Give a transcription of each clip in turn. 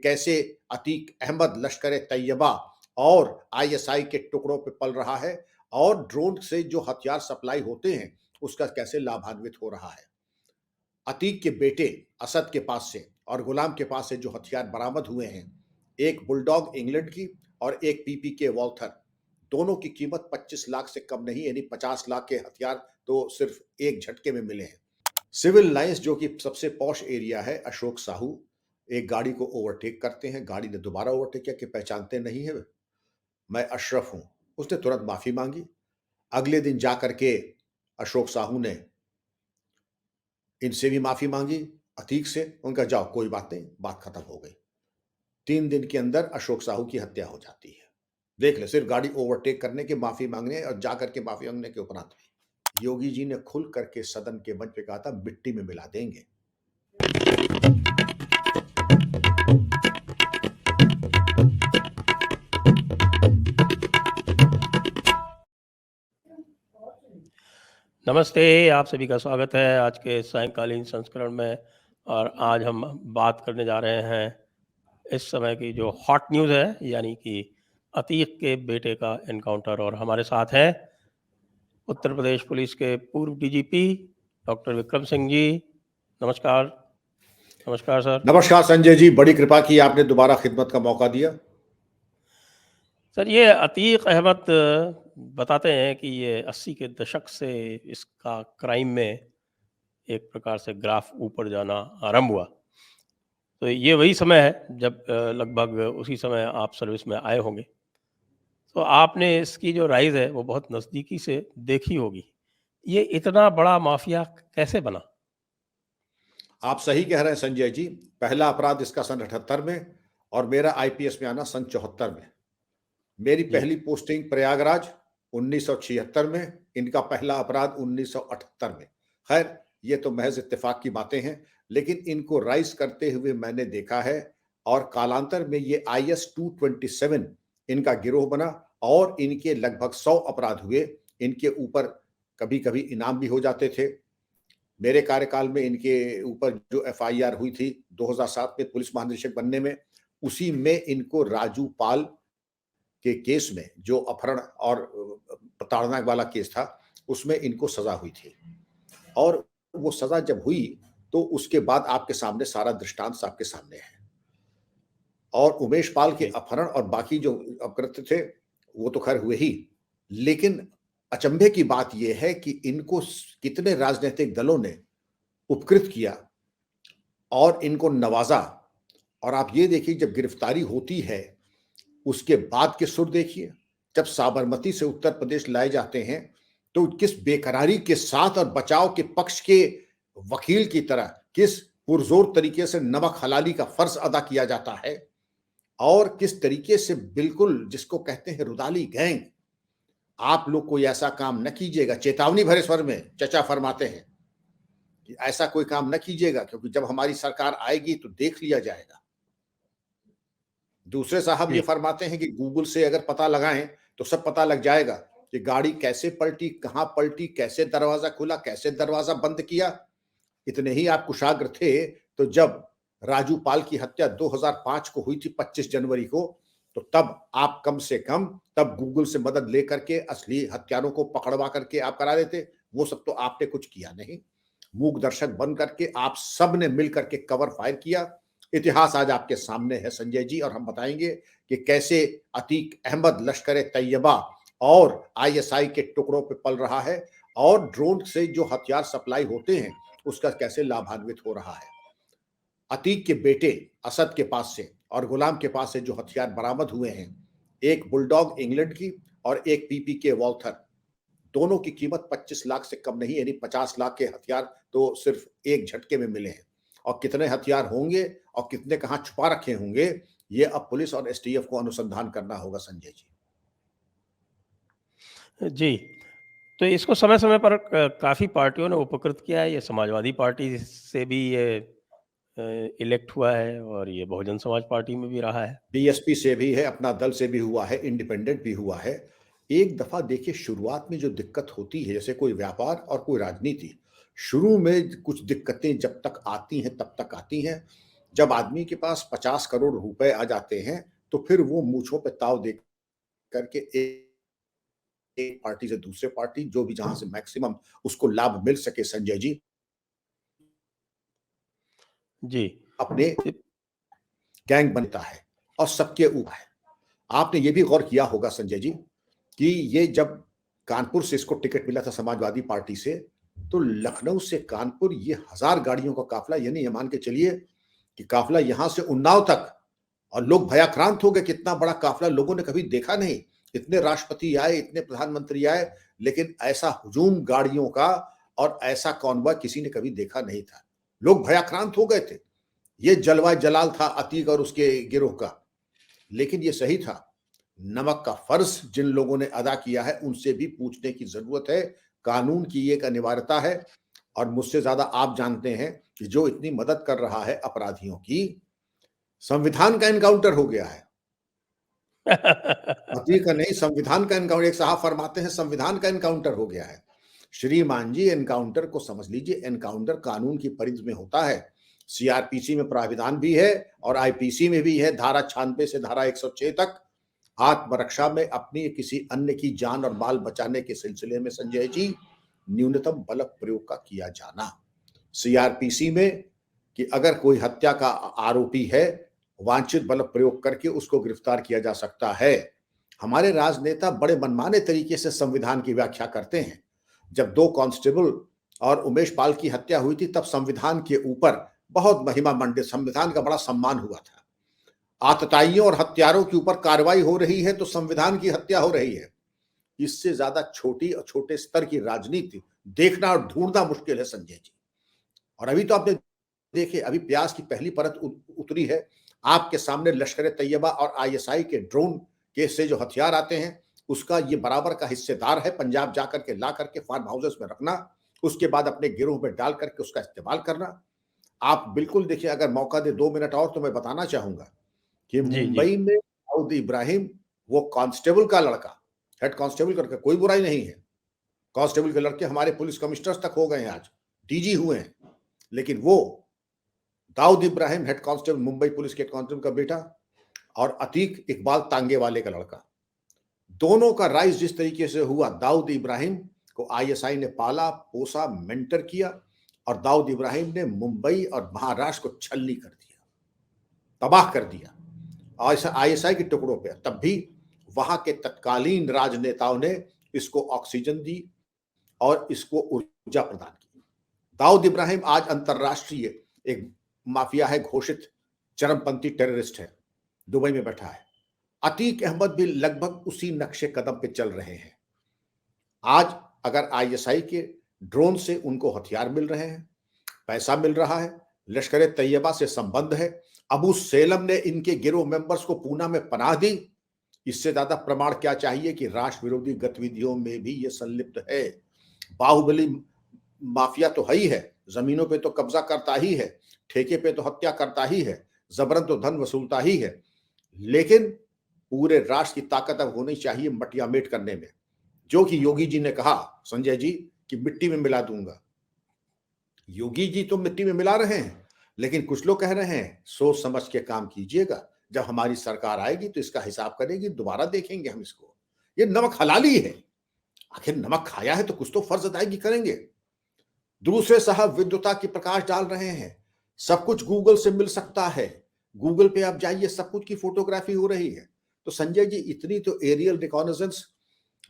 कैसे अतीक अहमद लश्कर तैयबा और आईएसआई के टुकड़ों पे पल रहा है और ड्रोन से जो हथियार सप्लाई होते हैं उसका कैसे लाभान्वित हो रहा है। अतीक के बेटे असद के पास से और गुलाम के पास से जो हथियार बरामद हुए हैं, एक बुलडॉग इंग्लैंड की और एक पीपीके वॉल्थर, दोनों की कीमत 25 लाख से कम नहीं, यानी 50 लाख के हथियार तो सिर्फ एक झटके में मिले हैं। सिविल लाइंस जो कि सबसे पॉश एरिया है, अशोक साहू एक गाड़ी को ओवरटेक करते हैं, गाड़ी ने दोबारा ओवरटेक किया कि पहचानते नहीं है, मैं अशरफ हूं। उसने तुरंत माफी मांगी। अगले दिन जाकर के अशोक साहू ने इनसे भी माफी मांगी, अतीक से। उनका जाओ कोई बात नहीं, बात खत्म हो गई। 3 दिन के अंदर अशोक साहू की हत्या हो जाती है। देख ले, सिर्फ गाड़ी ओवरटेक करने के, माफी मांगने और जाकर के माफी मांगने के उपरांत योगी जी ने खुल करके सदन के मंच पे कहा था, मिट्टी में मिला देंगे। नमस्ते, आप सभी का स्वागत है आज के सायंकालीन संस्करण में। और आज हम बात करने जा रहे हैं इस समय की जो हॉट न्यूज़ है, यानी कि अतीक के बेटे का एनकाउंटर। और हमारे साथ हैं उत्तर प्रदेश पुलिस के पूर्व डीजीपी डॉक्टर विक्रम सिंह जी। नमस्कार। नमस्कार सर। नमस्कार संजय जी, बड़ी कृपा की आपने दोबारा खिदमत का मौका दिया। सर, ये अतीक अहमद बताते हैं कि ये 80 के दशक से इसका क्राइम में एक प्रकार से ग्राफ ऊपर जाना आरंभ हुआ। तो ये वही समय है जब लगभग उसी समय आप सर्विस में आए होंगे। तो आपने इसकी जो राइज़ है वो बहुत नज़दीकी से देखी होगी। ये इतना बड़ा माफिया कैसे बना? आप सही कह रहे हैं संजय जी। पहला अपराध इसका सन 78 में और मेरा आईपीएस में आना सन 74 में। मेरी जी। पहली पोस्टिंग प्रयागराज 1976 में, इनका पहला अपराध 1978 में। खैर, ये तो महज इत्तेफाक की बातें हैं, लेकिन इनको राइज करते हुए मैंने देखा है और कालांतर में ये IS 227 इनका गिरोह बना और इनके लगभग 100 अपराध हुए। इनके ऊपर कभी-कभी इनाम भी हो जाते थे। मेरे कार्यकाल में इनके ऊपर जो एफआईआर हुई थी 2007 में पुलिस महानिदेशक बनने में, उसी में इनको राजू पाल के केस में, जो अपहरण और प्रताड़ना वाला केस था, उसमें इनको सजा हुई थी। और वो सजा जब हुई तो उसके बाद आपके सामने सारा दृष्टांत आपके सामने है। और उमेश पाल के जी। अपहरण और बाकी जो अपकृत्य थे वो तो खैर हुए ही, लेकिन अचंभे की बात यह है कि इनको कितने राजनीतिक दलों ने उपकृत किया और इनको नवाजा। और आप ये देखिए, जब गिरफ्तारी होती है उसके बाद के सुर देखिए। जब साबरमती से उत्तर प्रदेश लाए जाते हैं तो किस बेकरारी के साथ और बचाव के पक्ष के वकील की तरह किस पुरजोर तरीके से नमक हलाली का फर्ज अदा किया जाता है और किस तरीके से, बिल्कुल जिसको कहते हैं रुदाली गैंग, आप लोग कोई ऐसा काम न कीजिएगा। चेतावनी भरे स्वर में चचा फरमाते हैं कि ऐसा कोई काम न कीजिएगा, क्योंकि जब हमारी सरकार आएगी तो देख लिया जाएगा। दूसरे साहब ये जी। फरमाते हैं कि गूगल से अगर पता लगाएं तो सब पता लग जाएगा कि गाड़ी कैसे पलटी, कहां पलटी, कैसे दरवाजा खुला, कैसे दरवाजा बंद किया। इतने ही आप कुशाग्र थे तो जब राजू पाल की हत्या 2005 को हुई थी 25 जनवरी को, तो तब आप कम से कम तब गूगल से मदद लेकर के असली हत्यारों को पकड़वा करके आप करा देते। वो सब तो आपने कुछ किया नहीं। मूक दर्शक बन करके आप सब ने मिल करके कवर फायर किया। इतिहास आज आपके सामने है संजय जी, और हम बताएंगे कि कैसे अतीक अहमद लश्कर तैयबा और आईएसआई के टुकड़ों पे पल रहा है और ड्रोन से जो हथियार सप्लाई होते हैं उसका कैसे लाभान्वित हो रहा है। अतीक के बेटे असद के पास से और गुलाम के पास से जो हथियार बरामद हुए हैं, एक बुलडॉग इंग्लैंड की और एक पीपीके वॉल्थर, दोनों की कीमत 25 लाख से कम नहीं, यानी 50 लाख के हथियार तो सिर्फ एक झटके में मिले हैं। और कितने हथियार होंगे और कितने कहां छुपा रखे होंगे, ये अब पुलिस और एसटीएफ को अनुसंधान करना होगा संजय जी। जी। तो इसको समय-समय पर काफ़ी पार्टियों ने उपकृत किया है। ये समाजवादी पार्टी से भी ये इलेक्ट हुआ है और ये बहुजन समाज पार्टी में भी रहा है। बीएसपी से भी है, अपना दल से भी हुआ है, इंडिपेंडेंट भी हुआ है। एक दफा देखिए, शुरुआत में जो दिक्कत होती है, जैसे कोई व्यापार और कोई राजनीति, शुरू में कुछ दिक्कतें जब तक आती हैं तब तक आती हैं। जब आदमी के पास 50 करोड़ रुपए आ जाते हैं, तो फिर वो मूंछों पे ताव दे करके एक पार्टी से दूसरे पार्टी, जो भी जहां से मैक्सिमम उसको लाभ मिल सके, संजय जी, जी। अपने तो गैंग बनता है और सबके ऊपर है। आपने ये भी गौर किया होगा संजय जी कि ये जब कानपुर से इसको टिकट मिला था समाजवादी पार्टी से, तो लखनऊ से कानपुर ये 1000 गाड़ियों का काफिला, यानी ये मान के चलिए कि काफिला यहां से उन्नाव तक, और लोग भयाक्रांत हो गए कि इतना बड़ा काफिला लोगों ने कभी देखा नहीं। इतने राष्ट्रपति आए, इतने प्रधानमंत्री आए, लेकिन ऐसा हुजूम गाड़ियों का और ऐसा कॉन्वॉय किसी ने कभी देखा नहीं था। लोग भयाक्रांत हो गए थे। ये जलवा जलाल था अतीक और उसके गिरोह का, लेकिन ये सही था। नमक का फर्ज जिन लोगों ने अदा किया है उनसे भी पूछने की जरूरत है। कानून की एक अनिवार्यता है, और मुझसे ज्यादा आप जानते हैं कि जो इतनी मदद कर रहा है अपराधियों की, संविधान का एनकाउंटर हो गया है। पति का नहीं, संविधान का एनकाउंटर। एक साहब फरमाते हैं संविधान का एनकाउंटर हो गया है। श्रीमान जी, एनकाउंटर को समझ लीजिए, एनकाउंटर कानून की परिधि में होता है। सीआरपीसी में प्राविधान भी है और आईपीसी में भी है, धारा 96 से धारा 106 तक। आत्मरक्षा में अपनी किसी अन्य की जान और माल बचाने के सिलसिले में संजय जी, न्यूनतम बल प्रयोग का किया जाना। सीआरपीसी में कि अगर कोई हत्या का आरोपी है, वांछित बल प्रयोग करके उसको गिरफ्तार किया जा सकता है। हमारे राजनेता बड़े मनमाने तरीके से संविधान की व्याख्या करते हैं। जब 2 कांस्टेबल और उमेश पाल की हत्या हुई थी, तब संविधान के ऊपर बहुत महिमा मंडित, संविधान का बड़ा सम्मान हुआ था। आतताइयों और हत्यारों के ऊपर कार्रवाई हो रही है तो संविधान की हत्या हो रही है। इससे ज्यादा छोटी और छोटे स्तर की राजनीति देखना और ढूंढना मुश्किल है संजय जी। और अभी तो आपने देखे, अभी प्याज की पहली परत उतरी है। आपके सामने लश्कर तैयबा और आईएसआई के ड्रोन के से जो हथियार आते हैं, उसका ये बराबर का हिस्सेदार है। पंजाब जाकर के ला करके फार्म हाउसेस में रखना, उसके बाद अपने गिरोह में डाल करके उसका इस्तेमाल करना। आप बिल्कुल देखिए, अगर मौका दे 2 मिनट और, तो मैं बताना चाहूंगा कि जी, जी। मुंबई में दाऊद इब्राहिम, वो कांस्टेबल का लड़का, हेड कांस्टेबल करके, कोई बुराई नहीं है। कांस्टेबल के लड़के हमारे पुलिस कमिश्नर्स तक हो गए हैं, आज डीजी हुए हैं। लेकिन वो Dawood Ibrahim, head constable Mumbai police के कांस्टेबल का बेटा, और अतीक इकबाल तांगे वाले का लड़का, दोनों का राइज जिस तरीके से हुआ, दाऊद इब्राहिम को आईएसआई ने पाला पोसा मेंटर किया, और दाऊद इब्राहिम ने मुंबई और महाराष्ट्र को छलनी कर दिया, तबाह कर दिया आईएसआई के टुकड़ों पे। तब भी वहां के तत्कालीन राजनेताओं ने इसको ऑक्सीजन दी और इसको ऊर्जा प्रदान की। दाऊद इब्राहिम आज अंतरराष्ट्रीय एक माफिया है, घोषित चरमपंथी टेररिस्ट है, दुबई में बैठा है। अतीक अहमद भी लगभग उसी नक्शे कदम पे चल रहे हैं। आज अगर आईएसआई के ड्रोन से उनको हथियार मिल रहे हैं, पैसा मिल रहा है, लश्कर तैयबा से संबंध है, अबू सेलम ने इनके गिरोह मेंबर्स को पूना में पनाह दी, इससे ज्यादा प्रमाण क्या चाहिए कि राष्ट्र विरोधी गतिविधियों में भी ये संलिप्त है। बाहुबली माफिया तो है ही है, जमीनों पे तो कब्जा करता ही है, ठेके पे तो हत्या करता ही है, जबरन तो धन वसूलता ही है, लेकिन पूरे राष्ट्र की ताकत अब होनी चाहिए मटियामेट करने में। जो कि योगी जी ने कहा संजय जी कि मिट्टी में मिला दूंगा। योगी जी तो मिट्टी में मिला रहे हैं, लेकिन कुछ लोग कह रहे हैं सोच समझ के काम कीजिएगा, जब हमारी सरकार आएगी तो इसका हिसाब करेगी, दोबारा देखेंगे हम इसको। ये नमक हलाली है, आखिर नमक खाया है तो कुछ तो फर्ज अदायगी करेंगे। दूसरे साहब विद्युता की प्रकाश डाल रहे हैं, सब कुछ गूगल से मिल सकता है, गूगल पे आप जाइए, सब कुछ की फोटोग्राफी हो रही है। तो संजय जी, इतनी तो एरियल रिकॉनेसेंस,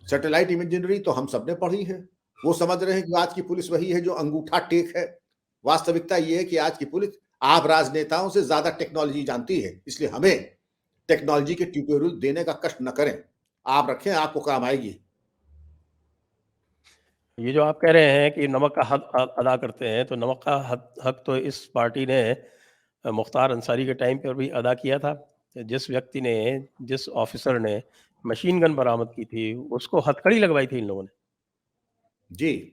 सैटेलाइट इमेजिनरी तो हम सबने पढ़ी है। वो समझ रहे हैं कि आज की पुलिस वही है जो अंगूठा टेक है। वास्तविकता ये है कि आज की पुलिस आप राजनेताओं से ज्यादा टेक्नोलॉजी जानती है, इसलिए हमें टेक्नोलॉजी के ट्यूटोरियल देने का कष्ट न करें, आप रखें, आपको काम आएगी। ये जो आप कह रहे हैं कि नमक का हक अदा करते हैं, तो नमक का हक तो इस पार्टी ने मुख्तार अंसारी के टाइम पर भी अदा किया था। जिस व्यक्ति ने, जिस ऑफिसर ने मशीन गन बरामद की थी, उसको हथकड़ी लगवाई थी इन लोगों ने। जी,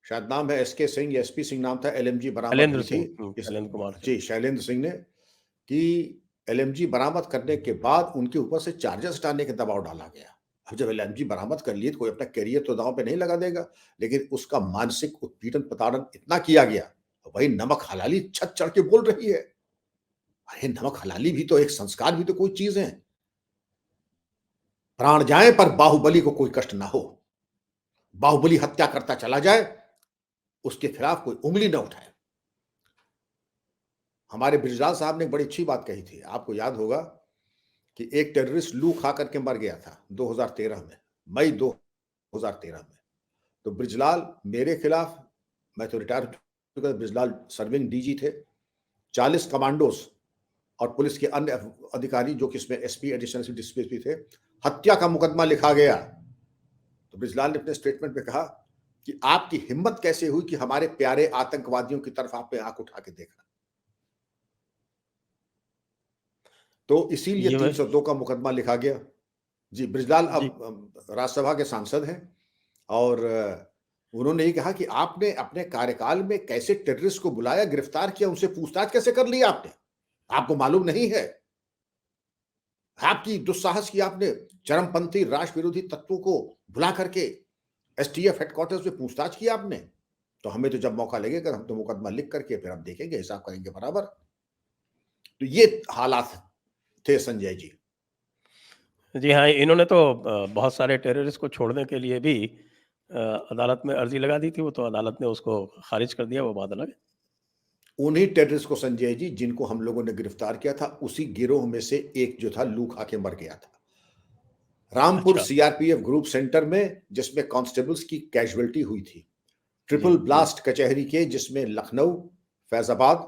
शायद नाम है एसके सिंह या एसपी सिंह नाम था, एलएमजी बरामद शैलेंद्र हुई थी। सिंह, शैलेंद्र कुमार सिंह। जी, शैलेंद्र सिंह ने, कि एलएमजी बरामद करने के बाद उनके ऊपर से चार्जेस हटाने का दबाव डाला गया। अब जब एलएमजी बरामद कर लिए तो कोई अपना करियर तो दांव पे नहीं लगा देगा, लेकिन उसका मानसिक उत्पीड़न प्रताड़न इतना किया गया, वही नमक हलाली छत चढ़ के बोल रही है। अरे नमक हलाली भी तो एक संस्कार, भी तो कोई चीज है। प्राण जाए पर बाहुबली को कोई कष्ट ना हो। बाहुबली हत्या करता चला जाए, उसके खिलाफ कोई उंगली न उठाए। हमारे बृजलाल साहब ने एक बड़ी अच्छी बात कही थी, आपको याद होगा कि एक टेररिस्ट लू खा करके मर गया था 2013 में, मई 2013 में। तो बृजलाल मेरे खिलाफ, मैं तो रिटायर हो चुका, बृजलाल सर्विंग डीजी थे, 40 कमांडोज और पुलिस के अन्य अधिकारी जो कि इसमें एसपी, एडिशनल डीएसपी थे, हत्या का मुकदमा लिखा गया। तो बृजलाल ने अपने स्टेटमेंट में कहा कि आपकी हिम्मत कैसे हुई कि हमारे प्यारे आतंकवादियों की तरफ आपने आंख उठा के देखा। तो इसीलिए ये मैं 302 का मुकदमा लिखा गया। जी, बृजलाल जी। अब राज्यसभा के सांसद हैं और उन्होंने ये कहा कि आपने अपने कार्यकाल में कैसे टेररिस्ट को बुलाया, गिरफ्तार किया, उनसे पूछताछ कैसे कर ली आपने? आपको मालूम नहीं है? आपकी दुस्साहस की आपने चरमपंथी राष्ट्र विरोधी तत्वों को बुला करके एसटीएफ हेडक्वार्टर्स में पूछताछ की आपने। तो हमें तो जब मौका लगेगा हम तो मुकदमा लिख करके फिर हम देखेंगे, हिसाब करेंगे बराबर। तो ये हालात थे संजय जी। जी हाँ, इन्होंने तो बहुत सारे टेररिस्ट को छोड़ने के लिए भी अदालत में अर्जी लगा दी थी, वो तो अदालत ने उसको खारिज कर दिया, वो बात अलग है। उन्हीं टेररिस्ट को संजय जी जिनको हम लोगों ने गिरफ्तार किया था, उसी गिरोह में से एक जो था लू खा के मर गया था रामपुर अच्छा। सीआरपीएफ ग्रुप सेंटर में, जिसमें कांस्टेबल्स की कैजुअल्टी हुई थी। जी, ट्रिपल जी। ब्लास्ट कचहरी के, जिसमें लखनऊ, फैजाबाद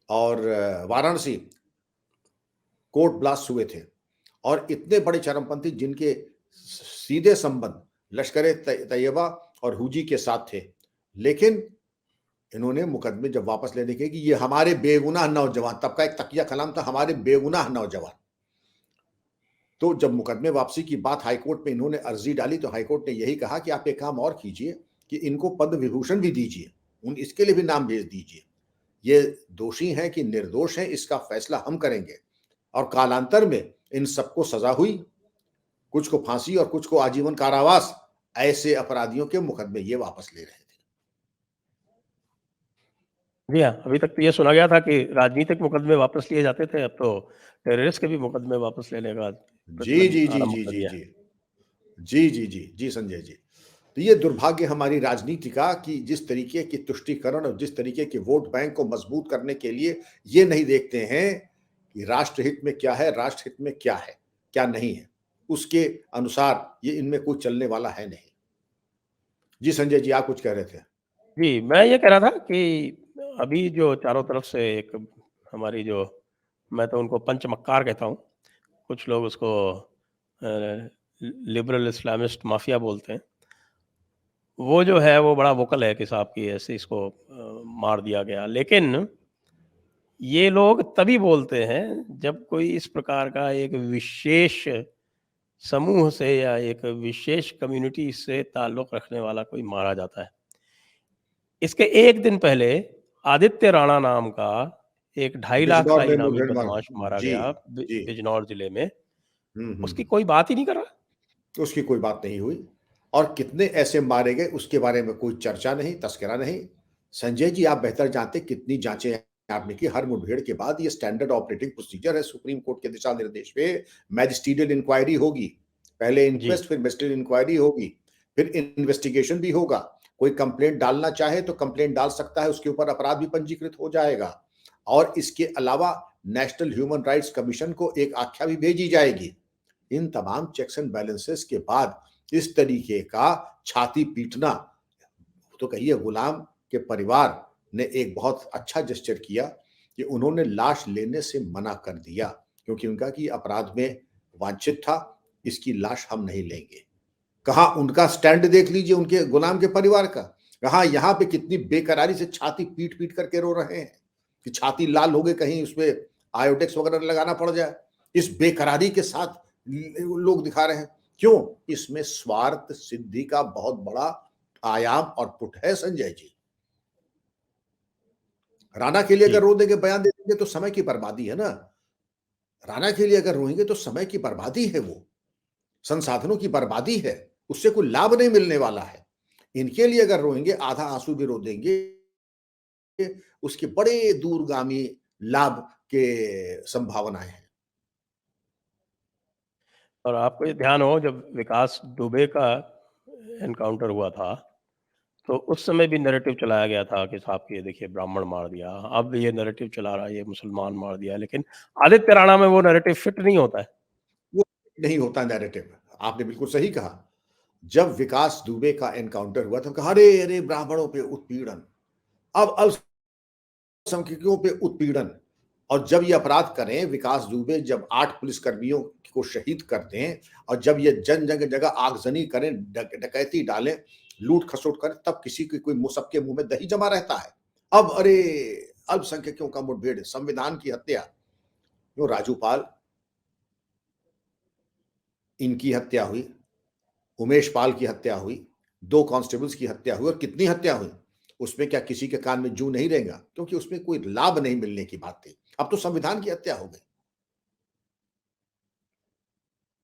और वाराणसी कोर्ट ब्लास्ट हुए थे। और इतने बड़े चरमपंथी जिनके सीधे संबंध लश्कर तैयबा और हुजी के साथ थे, लेकिन इन्होंने मुकदमे जब वापस लेने के कि ये हमारे बेगुनाह नौजवान, तब का एक तकिया कलाम था, हमारे बेगुनाह नौजवान। तो जब मुकदमे वापसी की बात हाईकोर्ट में इन्होंने अर्जी डाली, तो हाईकोर्ट ने यही कहा कि आप एक काम और कीजिए कि इनको पद्म विभूषण भी दीजिए, उन इसके लिए भी नाम भेज दीजिए। ये दोषी हैं कि निर्दोष हैं, इसका फैसला हम करेंगे। और कालांतर में इन सबको सजा हुई, कुछ को फांसी और कुछ को आजीवन कारावास। ऐसे अपराधियों के मुकदमे ये वापस ले रहे थे। जी हाँ, अभी तक तो ये सुना गया था कि राजनीतिक मुकदमे वापस लिए जाते थे, अब तो टेररिस्ट के भी मुकदमे वापस लेने का जी, प्रचलन जी, जी, आरंभ जी, कर जी, दिया है। जी। जी, जी, जी, जी संजय जी। तो ये दुर्भाग्य हमारी राजनीति का कि जिस तरीके की तुष्टीकरण और जिस तरीके के वोट बैंक को मजबूत करने के लिए ये नहीं देखते हैं कि राष्ट्रहित में क्या है, राष्ट्रहित में क्या है, क्या नहीं है। उसके अनुसार ये इनमें कोई चलने वाला है नहीं। जी संजय जी, आप कुछ कह रहे थे। जी, मैं ये कह रहा था कि अभी जो चारों तरफ से एक हमारी जो, मैं तो उनको पंचमक्कार कहता हूँ, कुछ लोग उसको लिबरल इस्लामिस्ट माफिया बोलते हैं। वो जो है वो बड़ा वोकल है कि साहब कि ऐसे इसको मार दिया गया। लेकिन ये लोग तभी बोलते हैं जब कोई इस प्रकार का एक विशेष समूह से या एक विशेष कम्युनिटी से ताल्लुक़ रखने वाला कोई मारा जाता है। इसके 1 दिन पहले आदित्य राणा नाम का एक 2.5 लाख का बिजनौर में इनामी मुठभेड़ मार। बदमाश मारा जी, गया जी। बिजनौर जिले में। उसकी हुँ। कोई बात ही नहीं कर रहा। उसकी कोई बात नहीं हुई और कितने ऐसे मारे गए उसके बारे में कोई चर्चा नहीं, तस्करा नहीं। संजय जी, आप बेहतर जानते हैं कितनी जांचें आपने की। हर मुठभेड़ के बाद ये स्टैंडर्ड ऑपरेटिंग प्रोसीजर है, सुप्रीम कोर्ट के दिशा निर्देश पे मैजिस्ट्रियल इंक्वायरी होगी, पहले जी, इंक्वेस्ट, फिर मैजिस्ट्रियल इंक्वायरी होगी, फिर इन्वेस्टिगेशन भी होगा। कोई कंप्लेंट डालना चाहे तो कंप्लेंट डाल सकता है, उसके ऊपर अपराध भी पंजीकृत हो जाएगा। और इसके अलावा नेशनल ह्यूमन राइट्स कमीशन को एक आख्या भी भेजी जाएगी। इन तमाम चेक्स एंड बैलेंसेस के बाद इस तरीके का छाती पीटना, तो कहिए गुलाम के परिवार ने एक बहुत अच्छा जेस्चर किया कि उन्होंने लाश लेने से मना कर दिया, क्योंकि उनका कि अपराध में वांछित था, इसकी लाश हम नहीं लेंगे। कहा उनका स्टैंड देख लीजिए उनके गुलाम के परिवार का। कहा यहाँ पे कितनी बेकरारी से छाती पीट पीट करके रो रहे हैं कि छाती लाल हो गई, कहीं उसमें आयोडेक्स वगैरह लगाना पड़ जाए। इस बेकरारी के साथ लोग दिखा रहे हैं। क्यों? इसमें स्वार्थ सिद्धि का बहुत बड़ा आयाम और पुट है संजय जी। राणा के लिए जी, अगर रो देंगे, बयान दे देंगे तो समय की बर्बादी है ना। राणा के लिए अगर रोएंगे तो समय की बर्बादी है वो, संसाधनों की बर्बादी है, उससे कोई लाभ नहीं मिलने वाला है। इनके लिए अगर रोएंगे, आधा आंसू भी रो देंगे, उसके बड़े दूरगामी लाभ के संभावनाएं हैं। और आपको ये ध्यान हो जब विकास दुबे का एनकाउंटर हुआ था, तो उस समय भी नैरेटिव चलाया गया था कि साहब ये देखिए ब्राह्मण मार दिया, अब ये नैरेटिव चला रहा है ये मुसलमान मार दिया, लेकिन आदित्य राणा में वो नैरेटिव फिट नहीं होता है। वो नहीं होता नैरेटिव। आपने बिल्कुल सही कहा। जब विकास दुबे का एनकाउंटर हुआ तो कहा, अरे अरे ब्राह्मणों पे उत्पीड़न, अब अल्पसंख्यकों पे उत्पीड़न। और जब ये अपराध करें, विकास दुबे जब 8 पुलिसकर्मियों को शहीद कर दें और जब ये जगह जगह आगजनी करें, डकैती डालें, लूट खसोट करें, तब किसी की कोई सबके मुंह में दही जमा रहता है। अब अरे अल्पसंख्यकों का मुठभेड़, संविधान की हत्या, जो राजू पाल, इनकी हत्या हुई, उमेश पाल की हत्या हुई, 2 कांस्टेबल्स की हत्या हुई, और कितनी हत्या हुई, उसमें क्या किसी के कान में जूं नहीं रहेगा? क्योंकि उसमें कोई लाभ नहीं मिलने की बात थी। अब तो संविधान की हत्या हो गई।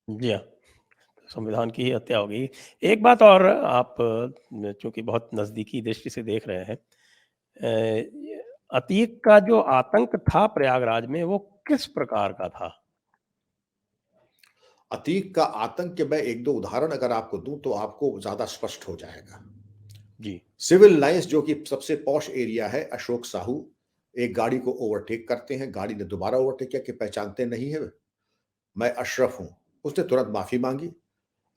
जी हाँ, संविधान की ही हत्या हो गई। एक बात और आप चूँकि बहुत नज़दीकी दृष्टि से देख रहे हैं, ये अतीक का जो आतंक था प्रयागराज में वो किस प्रकार का था? अतीक का आतंक के मैं 1-2 उदाहरण अगर आपको दूं तो आपको ज्यादा स्पष्ट हो जाएगा। जी। सिविल लाइंस जो कि सबसे पॉश एरिया है, अशोक साहू एक गाड़ी को ओवरटेक करते हैं, गाड़ी ने दोबारा ओवरटेक किया कि पहचानते नहीं है, मैं अशरफ हूं। उसने तुरंत माफी मांगी।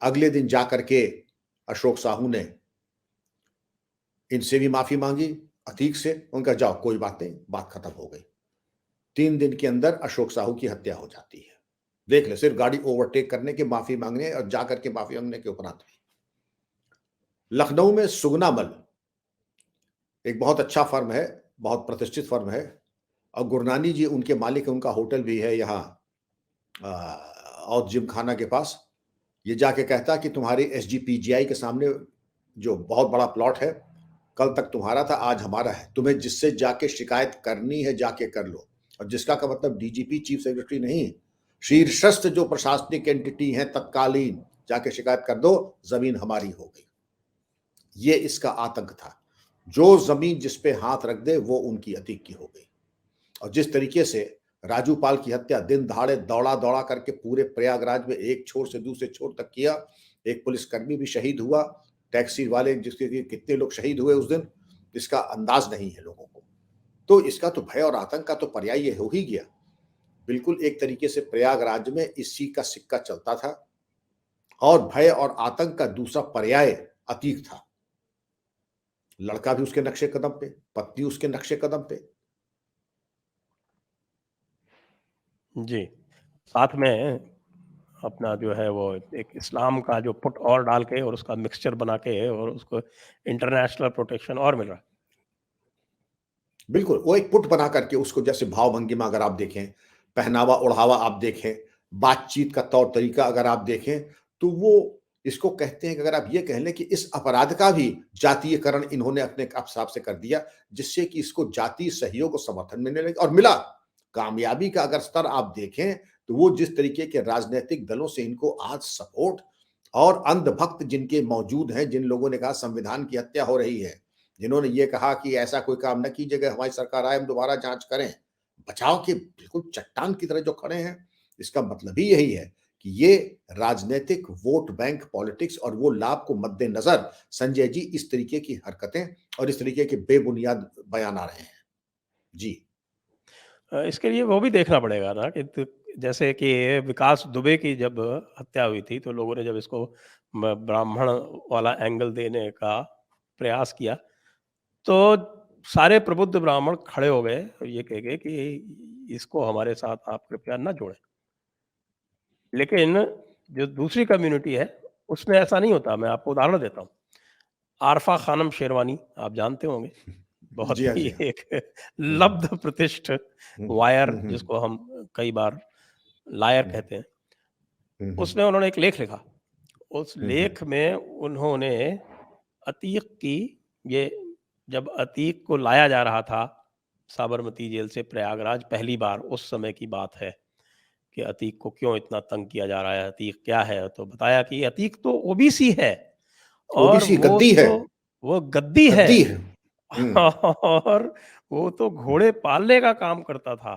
अगले दिन जाकर के अशोक साहू ने इनसे भी माफी मांगी, अतीक से। उनका जाओ कोई बात नहीं, बात खत्म हो गई। 3 दिन के अंदर अशोक साहू की हत्या हो जाती है। देख ले, सिर्फ गाड़ी ओवरटेक करने के, माफी मांगने और जाकर के माफी मांगने के उपरांत भी। लखनऊ में सुगनामल एक बहुत अच्छा फर्म है, बहुत प्रतिष्ठित फर्म है, और गुरनानी जी उनके मालिक, उनका होटल भी है यहाँ और जिम खाना के पास। ये जाके कहता है कि तुम्हारी एसजीपीजीआई के सामने जो बहुत बड़ा प्लॉट है, कल तक तुम्हारा था, आज हमारा है, तुम्हें जिससे जाके शिकायत करनी है जाके कर लो। और जिसका का मतलब डीजीपी, चीफ सेक्रेटरी नहीं, शीर्षस्थ जो प्रशासनिक एंटिटी है तत्कालीन, जाके शिकायत कर दो, जमीन हमारी हो गई। ये इसका आतंक था। जो जमीन जिस पे हाथ रख दे वो उनकी अतीक की हो गई। और जिस तरीके से राजू पाल की हत्या दिन दहाड़े दौड़ा दौड़ा करके पूरे प्रयागराज में एक छोर से दूसरे छोर तक किया, एक पुलिसकर्मी भी शहीद हुआ, टैक्सी वाले जिसके कितने लोग शहीद हुए उस दिन, इसका अंदाज नहीं है लोगों को। तो इसका तो भय और आतंक का तो पर्याय हो ही गया। बिल्कुल एक तरीके से प्रयागराज में इसी का सिक्का चलता था, और भय और आतंक का दूसरा पर्याय अतीक था। लड़का भी उसके नक्शे कदम पे, पत्नी उसके नक्शे कदम पे। जी। साथ में अपना जो है वो एक इस्लाम का जो पुट और डाल के और उसका मिक्सचर बना के और उसको इंटरनेशनल प्रोटेक्शन और मिल रहा है। बिल्कुल, वो एक पुट बना करके उसको, जैसे भाव-भंगिमा अगर आप देखें, पहनावा-ओढ़ावा आप देखें, बातचीत का तौर-तरीका अगर आप देखें, तो वो इसको कहते हैं कि अगर आप ये कह लें कि इस अपराध का भी जातीयकरण इन्होंने अपने हिसाब से कर दिया, जिससे कि इसको जातीय सहयोग और समर्थन मिलने लगे, और मिला। कामयाबी का अगर स्तर आप देखें, तो वो जिस तरीके के राजनैतिक दलों से इनको आज सपोर्ट, और अंधभक्त जिनके मौजूद हैं, जिन लोगों ने कहा संविधान की हत्या हो रही है, जिन्होंने ये कहा कि ऐसा कोई काम न कीजिएगा, हमारी सरकार आए हम दोबारा जांच करें, बचाव के बिल्कुल चट्टान की तरह जो खड़े हैं, इसका मतलब ही यही है कि ये राजनीतिक वोट बैंक पॉलिटिक्स और वो लाभ को मद्देनजर संजय जी इस तरीके की हरकतें और इस तरीके के बेबुनियाद बयान आ रहे हैं। जी। इसके लिए वो भी देखना पड़ेगा ना कि जैसे कि विकास दुबे की जब हत्या हुई थी तो लोगों ने जब इसको ब्राह्मण वाला एंगल देने का प्रयास किया तो सारे प्रबुद्ध ब्राह्मण खड़े हो गए और ये कह गए कि इसको हमारे साथ आप कृपया न जोड़ें। लेकिन जो दूसरी कम्युनिटी है उसमें ऐसा नहीं होता। मैं आपको उदाहरण देता हूँ। आरफा खानम शेरवानी आप जानते होंगे। बहुत जी हाँ, ही जी हाँ। एक हुँ, लब्ध प्रतिष्ठ हुँ, वायर हुँ, हुँ, जिसको हम कई बार लायर हुँ, कहते हैं। हुँ, हुँ, उसमें उन्होंने एक लेख लिखा। उस हुँ, हुँ, लेख में उन्होंने अतीक की ये जब अतीक को लाया जा रहा था साबरमती जेल से प्रयागराज पहली बार, उस समय की बात है कि अतीक को क्यों इतना तंग किया जा रहा है, अतीक क्या है? तो बताया कि अतीक तो ओबीसी है और ओबीसी गद्दी है, वो गद्दी है गद्दी है। हुँ, और वो तो घोड़े पालने का काम करता था।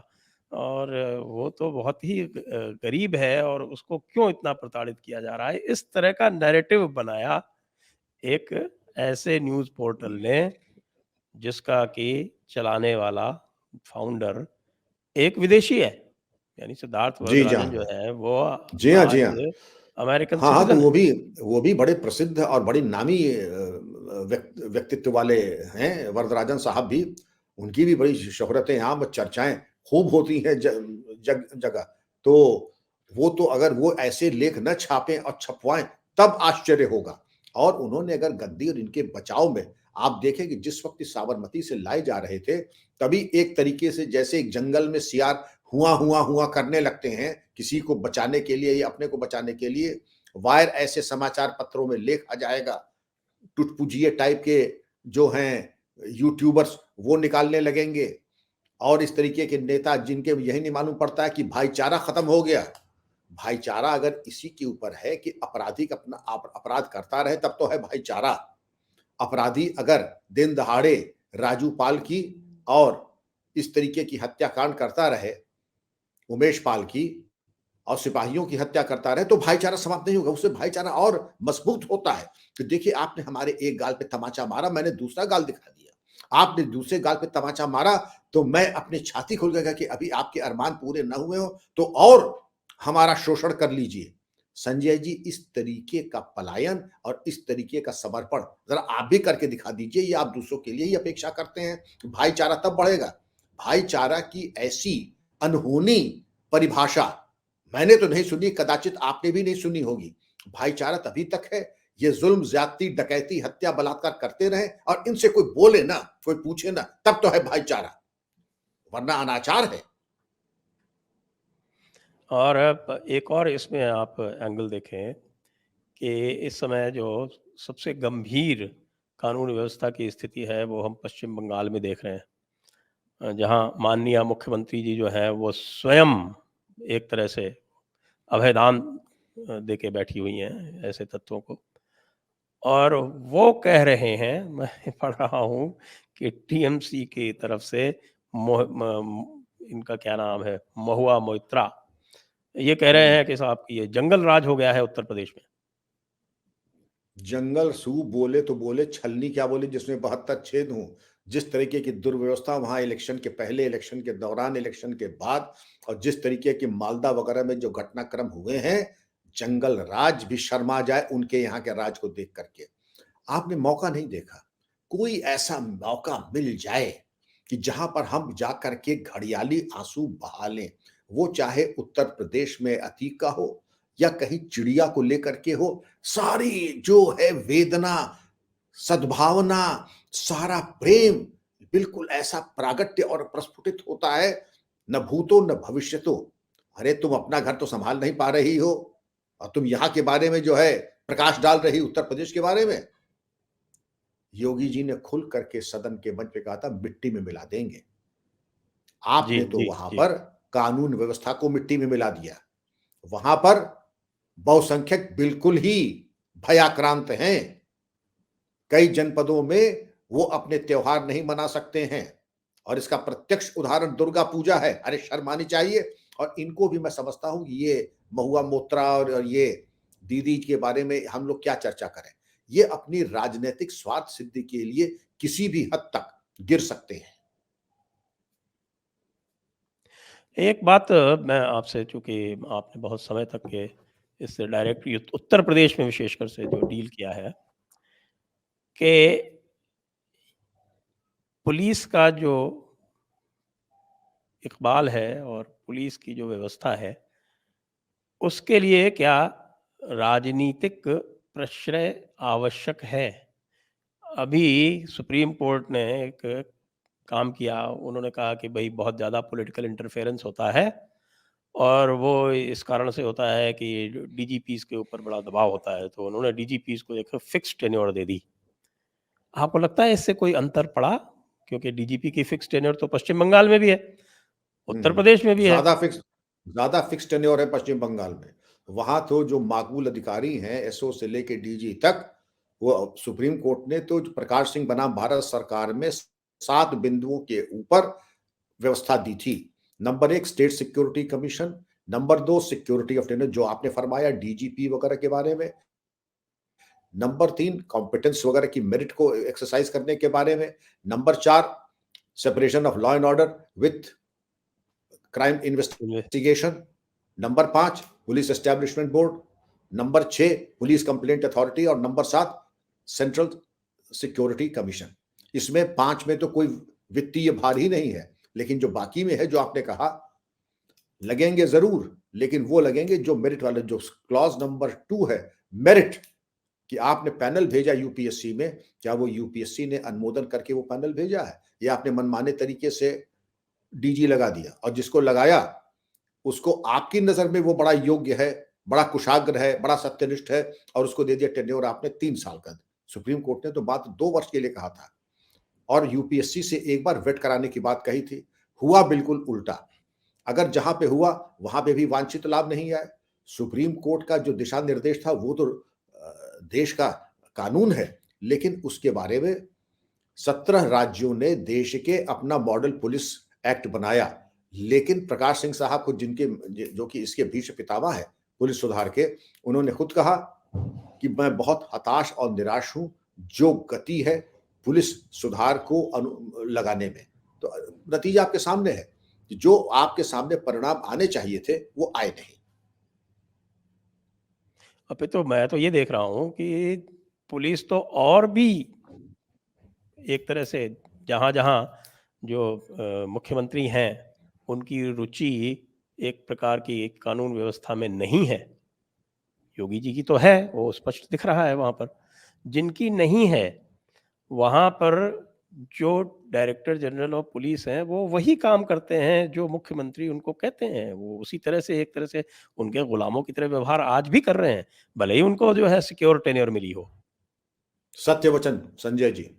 और वो तो बहुत ही गरीब है और उसको क्यों इतना प्रताड़ित किया जा रहा है, इस तरह का नैरेटिव बनाया एक ऐसे न्यूज़ पोर्टल ने, जिसका कि चलाने वाला फाउंडर एक विदेशी है। यानी सिद्धार्थ जी, जी, वरदराजन जो हाँ। है वो जी हाँ, जी आज हाँ। अमेरिकन हाँ, हाँ, तो सिटीज़न है। वो भी बड़े प्रसिद्ध और बड़ी नामी व्यक्तित्व वाले हैं, वरदराजन साहब भी। उनकी भी बड़ी शोहरत है यहाँ, चर्चाएँ खूब होती हैं जगह। तो वो तो अगर वो ऐसे लेख न छापें और छपवाएँ, तब आश्चर्य होगा। और उन्होंने अगर गद्दी और इनके बचाव में आप देखें कि जिस वक़्त साबरमती से लाए जा रहे थे, तभी एक तरीके से जैसे एक जंगल में सियार हुआ करने लगते हैं, किसी को बचाने के लिए या अपने को बचाने के लिए, वायर ऐसे समाचार पत्रों में लेख आ जाएगा, टुटपुजिए टाइप के जो हैं यूट्यूबर्स वो निकालने लगेंगे और इस तरीके के नेता जिनके यही नहीं मालूम पड़ता है कि भाईचारा खत्म हो गया। भाईचारा अगर इसी के ऊपर है कि अपराधी अपना अपराध करता रहे तब तो है भाईचारा। अपराधी अगर दिन दहाड़े राजू पाल की और इस तरीके की हत्याकांड करता रहे, उमेश पाल की और सिपाहियों की हत्या करता रहे तो भाईचारा समाप्त नहीं होगा, उससे भाईचारा और मजबूत होता है। तो देखिए आपने हमारे एक गाल पे तमाचा मारा, मैंने दूसरा गाल दिखा दिया। आपने दूसरे गाल पे तमाचा मारा तो मैं अपनी छाती खोल गया कि अभी आपके अरमान पूरे न हुए हो तो और हमारा शोषण कर लीजिए। संजय जी इस तरीके का पलायन और इस तरीके का समर्पण ज़रा आप भी करके दिखा दीजिए, ये आप दूसरों के लिए ही अपेक्षा करते हैं। भाईचारा तब बढ़ेगा। भाईचारा की ऐसी अनहोनी परिभाषा मैंने तो नहीं सुनी, कदाचित आपने भी नहीं सुनी होगी। भाईचारा तभी तक है, ये ज़ुल्म, ज़्यादती, डकैती, हत्या, बलात्कार करते रहें और इनसे कोई बोले ना, कोई पूछे ना, तब तो है भाईचारा, वरना अनाचार है। और एक और इसमें आप एंगल देखें कि इस समय जो सबसे गंभीर कानून व्यवस्था की स्थिति है, वो हम पश्चिम बंगाल में देख रहे हैं। जहाँ माननीय मुख्यमंत्री जी जो हैं, वो स्वयं एक तरह से अभयदान दे के बैठी हुई हैं ऐसे तत्वों को। और वो कह रहे हैं, मैं पढ़ रहा हूँ कि टीएमसी की तरफ से इनका क्या नाम है, महुआ मोइत्रा, ये कह रहे हुँ। हैं कि साहब कि ये जंगल राज हो गया है उत्तर प्रदेश में। जंगल सूप बोले तो बोले, छलनी क्या बोले जिसमें 72 छेद हों। जिस तरीके की दुर्व्यवस्था वहाँ इलेक्शन के पहले, इलेक्शन के दौरान, इलेक्शन के बाद और जिस तरीके की मालदा वगैरह में जो घटनाक्रम हुए हैं, जंगल राज भी शर्मा जाए उनके यहाँ के राज को देख कर के। आपने मौका नहीं देखा। कोई ऐसा मौका मिल जाए कि जहाँ पर हम जाकर के घड़ियाली आँसू बहा लें। वो चाहे उत्तर प्रदेश में अतीक का हो या कहीं चिड़िया को लेकर के हो, सारी जो है वेदना, सद्भावना, सारा प्रेम बिल्कुल ऐसा प्रागट्य और प्रस्फुटित होता है, न भूतो न भविष्यतो। अरे तुम अपना घर तो सँभाल नहीं पा रही हो और तुम यहाँ के बारे में जो है प्रकाश डाल रही उत्तर प्रदेश के बारे में। योगी जी ने खुल करके सदन के मंच पे कहा था मिट्टी में मिला देंगे। जी, आपने तो जी, वहाँ जी। पर कानून व्यवस्था को मिट्टी में मिला दिया। वहाँ पर बहुसंख्यक बिल्कुल ही भयाक्रांत हैं। कई जनपदों में वो अपने त्योहार नहीं मना सकते हैं और इसका प्रत्यक्ष उदाहरण दुर्गा पूजा है। अरे शर्म आनी चाहिए और इनको भी मैं समझता हूँ कि ये महुआ मोत्रा और ये दीदी के बारे में हम लोग क्या चर्चा करें। ये अपनी राजनैतिक स्वार्थ सिद्धि के लिए किसी भी हद तक गिर सकते हैं। एक बात मैं आपसे, चूँकि आपने बहुत समय तक के इससे डायरेक्ट उत्तर प्रदेश में विशेषकर से जो डील किया है, कि पुलिस का जो इक़बाल है और पुलिस की जो व्यवस्था है, उसके लिए क्या राजनीतिक प्रश्रय आवश्यक है? अभी सुप्रीम कोर्ट ने एक काम किया, उन्होंने कहा कि भई बहुत ज़्यादा पॉलिटिकल इंटरफेरेंस होता है और वो इस कारण से होता है कि डीजीपीज़ के ऊपर बड़ा दबाव होता है, तो उन्होंने डीजीपीज़ को एक फिक्स्ड टेन्योर दे दी। आपको लगता है इससे कोई अंतर पड़ा? क्योंकि डीजीपी की फिक्स्ड टेन्योर तो पश्चिम बंगाल में भी है, हुँ, उत्तर हुँ। प्रदेश में भी है। ज़्यादा फिक्स टेन्योर है पश्चिम बंगाल में। वहाँ तो जो माकूल अधिकारी हैं, एसओ से लेके डीजी तक, वो सुप्रीम कोर्ट ने तो प्रकाश सिंह बनाम भारत सरकार में 7 बिंदुओं के ऊपर व्यवस्था दी थी number 1 state security commission, number 2 security of nation जो आपने फरमाया डीजीपी वगैरह के बारे में, नंबर 3 कॉम्पिटेंस वगैरह की मेरिट को एक्सरसाइज करने के बारे में, number 4 separation of law and order with crime investigation, number 5 police establishment board, number 6 police complaint authority और नंबर 7 सेंट्रल सिक्योरिटी कमीशन। इसमें 5 में तो कोई वित्तीय भार ही नहीं है, लेकिन जो बाकी में है, जो आपने कहा लगेंगे जरूर, लेकिन वो लगेंगे जो मेरिट वाले, जो क्लॉज नंबर 2 है मेरिट, कि आपने पैनल भेजा यूपीएससी में, क्या वो यूपीएससी ने अनुमोदन करके वो पैनल भेजा है या आपने मनमाने तरीके से डीजी लगा दिया, और जिसको लगाया उसको आपकी नजर में वो बड़ा योग्य है, बड़ा कुशाग्र है, बड़ा सत्यनिष्ठ है, और उसको दे दिया टेन्योर आपने 3 साल का। सुप्रीम कोर्ट ने तो बात 2 वर्ष के लिए कहा था और यूपीएससी से एक बार वेट कराने की बात कही थी। हुआ बिल्कुल उल्टा। अगर जहां पे हुआ वहां पे भी वांछित लाभ नहीं आए। सुप्रीम कोर्ट का जो दिशा निर्देश था वो तो देश का कानून है, लेकिन उसके बारे में 17 राज्यों ने देश के अपना मॉडल पुलिस एक्ट बनाया, लेकिन प्रकाश सिंह साहब को, जिनके जो कि इसके भीष्म पितामह है पुलिस सुधार के, उन्होंने खुद कहा कि मैं बहुत हताश और निराश हूं जो गति है पुलिस सुधार को लगाने में। तो नतीजा आपके सामने है कि जो आपके सामने परिणाम आने चाहिए थे वो आए नहीं। अभी तो मैं तो ये देख रहा हूँ कि पुलिस तो और भी एक तरह से जहाँ-जहाँ जो मुख्यमंत्री हैं, उनकी रुचि एक प्रकार की कानून व्यवस्था में नहीं है। योगी जी की तो है, वो स्पष्ट दिख रहा है वहाँ पर। जिनकी नहीं है, वहाँ पर जो डायरेक्टर जनरल ऑफ पुलिस हैं, वो वही काम करते हैं जो मुख्यमंत्री उनको कहते हैं। वो उसी तरह से एक तरह से उनके गुलामों की तरह व्यवहार आज भी कर रहे हैं, भले ही उनको जो है सिक्योर टेन्योर मिली हो। सत्य वचन संजय जी,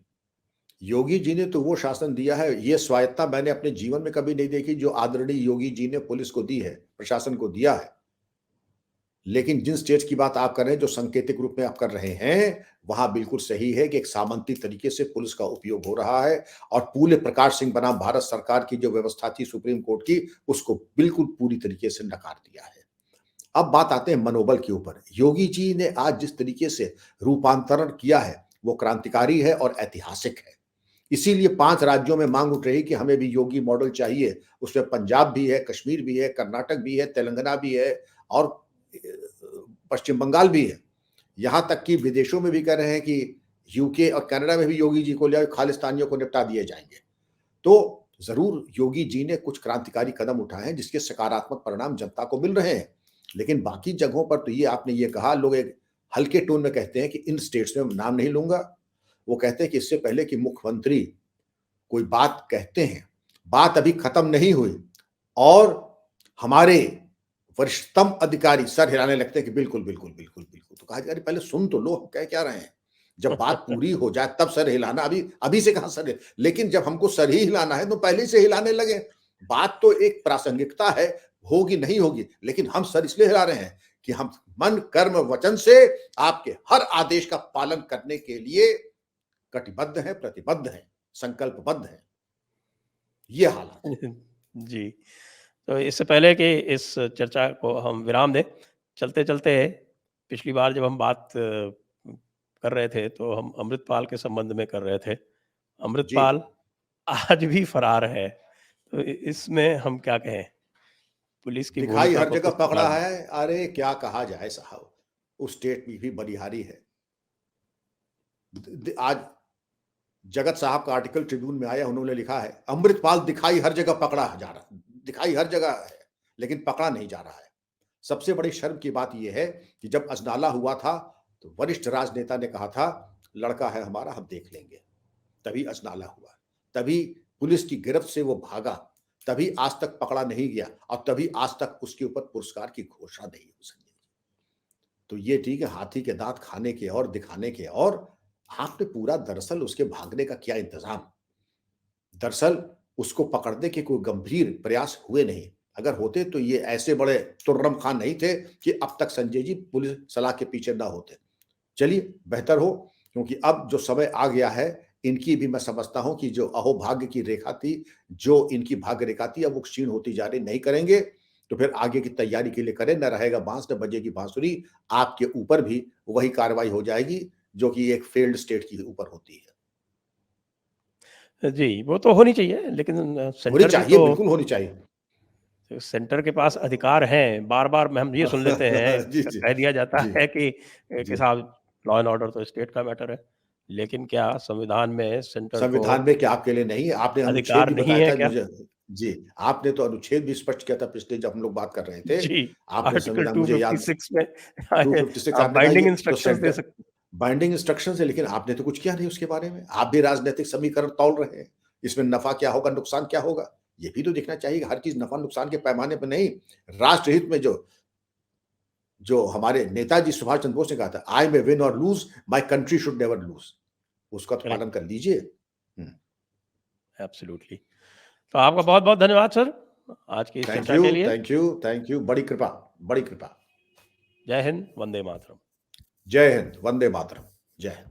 योगी जी ने तो वो शासन दिया है, ये स्वायत्ता मैंने अपने जीवन में कभी नहीं देखी जो आदरणीय योगी जी ने पुलिस को दी है, प्रशासन को दिया है। लेकिन जिन स्टेट्स की बात आप कर रहे हैं, जो सांकेतिक रूप में आप कर रहे हैं, वहां बिल्कुल सही है कि एक सामंती तरीके से पुलिस का उपयोग हो रहा है, और पूरे प्रकाश सिंह बनाम भारत सरकार की जो व्यवस्था थी सुप्रीम कोर्ट की, उसको बिल्कुल पूरी तरीके से नकार दिया है। अब बात आते हैं मनोबल के ऊपर। योगी जी ने आज जिस तरीके से रूपांतरण किया है, वो क्रांतिकारी है और ऐतिहासिक है। इसीलिए 5 राज्यों में मांग उठ रही कि हमें भी योगी मॉडल चाहिए। उसमें पंजाब भी है, कश्मीर भी है, कर्नाटक भी है, तेलंगाना भी है और पश्चिम बंगाल भी है। यहां तक कि विदेशों में भी कह रहे हैं कि यूके और कनाडा में भी योगी जी को ले, खालिस्तानियों को निपटा दिए जाएंगे। तो जरूर योगी जी ने कुछ क्रांतिकारी कदम उठाए हैं जिसके सकारात्मक परिणाम जनता को मिल रहे हैं। लेकिन बाकी जगहों पर तो ये आपने ये कहा, लोग एक हल्के टोन में कहते हैं कि इन स्टेट्स में नाम नहीं लूंगा। वो कहते हैं कि इससे पहले कि मुख्यमंत्री कोई बात कहते हैं, बात अभी खत्म नहीं हुई और हमारे वरिष्ठतम अधिकारी सर हिलाने लगते हैं कि बिल्कुल बिल्कुल बिल्कुल बिल्कुल। तो कहा अरे पहले सुन तो लो, हम कह क्या रहे हैं। जब बात पूरी हो जाए तब सर हिलाना, अभी अभी से कहां सर। लेकिन जब हमको सर ही हिलाना है तो पहले से हिलाने लगे। बात तो एक प्रासंगिकता है, होगी नहीं होगी, लेकिन हम सर इसलिए हिला रहे हैं कि हम मन कर्म वचन से आपके हर आदेश का पालन करने के लिए कटिबद्ध है, प्रतिबद्ध है, संकल्पबद्ध है। ये हालात है। जी, तो इससे पहले कि इस चर्चा को हम विराम दें, चलते-चलते पिछली बार जब हम बात कर रहे थे, तो हम अमृतपाल के संबंध में कर रहे थे। जी, अमृतपाल आज भी फरार है, तो इसमें हम क्या कहें? पुलिस की दिखाई भूमिका हर को जगह किस पकड़ा प्रकार है। अरे क्या कहा जाए साहब, उस स्टेट में भी बलिहारी है। आज जगत साहब का आर्टिकल ट्रिब्यून में आया, उन्होंने लिखा है अमृतपाल दिखाई हर जगह पकड़ा जा रहा, दिखाई हर जगह है लेकिन पकड़ा नहीं जा रहा है। सबसे बड़ी शर्म की बात यह है कि जब अजनाला हुआ था तो वरिष्ठ राजनेता ने कहा था लड़का है हमारा, हम देख लेंगे। तभी अजनाला हुआ, तभी पुलिस की गिरफ्त से वो भागा, तभी आज तक पकड़ा नहीं गया और तभी आज तक उसके ऊपर पुरस्कार की घोषणा नहीं हो सकी। तो ये ठीक है, हाथी के दांत खाने के और दिखाने के, और आपने पूरा दरअसल उसके भागने का किया इंतजाम। दरअसल उसको पकड़ने के कोई गंभीर प्रयास हुए नहीं। अगर होते तो ये ऐसे बड़े तुर्रम खान नहीं थे कि अब तक संजय जी पुलिस सलाह के पीछे ना होते। चलिए बेहतर हो, क्योंकि अब जो समय आ गया है इनकी भी मैं समझता हूं कि जो अहोभाग्य की रेखा थी, जो इनकी भाग्य रेखा थी, अब वो क्षीण होती जा रही। नहीं करेंगे तो फिर आगे की तैयारी के लिए करें, न रहेगा बांस न बजेगी बांसुरी। आपके ऊपर भी वही कार्रवाई हो जाएगी जो कि एक फेल्ड स्टेट के ऊपर होती है। जी, वो तो होनी चाहिए, लेकिन होनी सेंटर भी चाहिए, तो, बिल्कुल होनी चाहिए। सेंटर के पास अधिकार हैं। बार-बार में हम ये सुन लेते हैं, जी, जी। कह दिया जाता जी, है कि जी। साहब लॉ एंड ऑर्डर तो स्टेट का मैटर है। लेकिन क्या संविधान में सेंटर को संविधान में क्या आपके लिए नहीं है? आपने अनुच्छेद अधिकार भी नहीं बताया है था क्या? मुझे। जी, आपने तो अनुच्छेद भी स्पष्ट किया था पिछले जब हम लोग बात कर रहे थे। जी, आपने आर्टिकल संविधान मुझे याद 256 में 256 आप आपने कहा बाइंडिंग ये तो इंस्ट्रक्शंस दे सेंटर सकते। बाइंडिंग इंस्ट्रक्शंस है, लेकिन आपने तो कुछ किया नहीं उसके बारे में। आप भी राजनैतिक समीकरण तौल रहे हैं। इसमें नफ़ा क्या होगा, नुकसान क्या होगा? ये भी तो देखना चाहिए। हर चीज़ नफ़ा-नुकसान के पैमाने पे नहीं, राष्ट्रहित में जो जो हमारे नेताजी सुभाष चंद्र बोस ने कहा था, आई मे विन और lose, my country should never lose. उसका तो पालन करेक्ट, कर लीजिए। हुँ। एब्सोल्युटली। तो आपका बहुत-बहुत धन्यवाद सर, आज की इस थैंक चर्चा यू, के लिए। Thank you, thank you. बड़ी कृपा, बड़ी कृपा। जय हिंद, वंदे मातरम। जय हिंद, वंदे मातरम। जय हिंद।